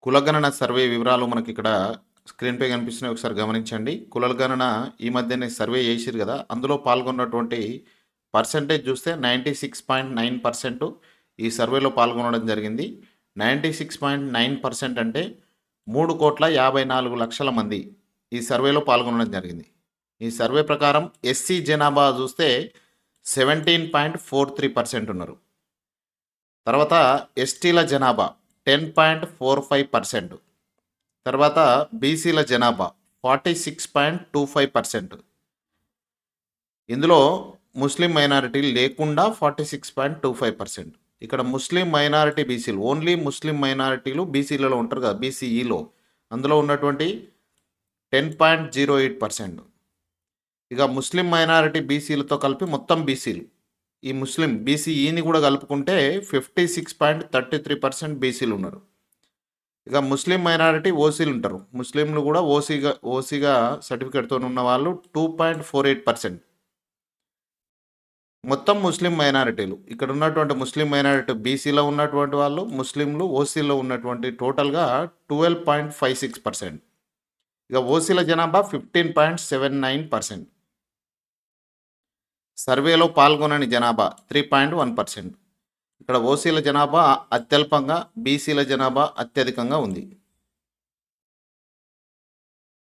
కులగణన సర్వే వివరాలు మనకిక్కడ స్క్రీన్‌పై కనిపిస్తున్నాయి. ఒకసారి గమనించండి. కులగణన ఈ మధ్యనే సర్వే చేసిర్రు గదా! అందులో పాల్గొన్నటువంటి పర్సెంటేజ్ చూస్తే 96.9% ఈ సర్వేలో పాల్గొనడం జరిగింది. 96.9% అంటే 3,54,00,000 మంది ఈ సర్వేలో పాల్గొనడం జరిగింది. ఈ సర్వే ప్రకారం ఎస్సీ జనాభా చూస్తే 17.43% ఉన్నారు. తర్వాత ఎస్టీల జనాభా 10.45%. తర్వాత బీసీల జనాభా 46.25%. ఇందులో ముస్లిం మైనారిటీ లేకుండా 46.25%. ఇక్కడ ముస్లిం మైనారిటీ బీసీలు ఓన్లీ ముస్లిం మైనారిటీలు బీసీలలో ఉంటారు కదా, బీసీఈలో అందులో ఉన్నటువంటి 10.08%. ఇక ముస్లిం మైనారిటీ బీసీలతో కలిపి మొత్తం బీసీలు ఈ ముస్లిం బీసీఈని కూడా కలుపుకుంటే 56.33% బీసీలు ఉన్నారు. ఇక ముస్లిం మైనారిటీ ఓసీలు ఉంటారు. ముస్లింలు కూడా ఓసీగా సర్టిఫికేట్తో ఉన్న వాళ్ళు 2.48%. మొత్తం ముస్లిం మైనారిటీలు ఇక్కడ ఉన్నటువంటి ముస్లిం మైనారిటీ బీసీలో ఉన్నటువంటి వాళ్ళు, ముస్లింలు ఓసీలో ఉన్నటువంటి టోటల్గా 12.56%. ఇక ఓసీల జనాభా 15.79%. సర్వేలో పాల్గొనని జనాభా 3.1%. ఇక్కడ ఓసీల జనాభా అత్యల్పంగా, బీసీల జనాభా అత్యధికంగా ఉంది.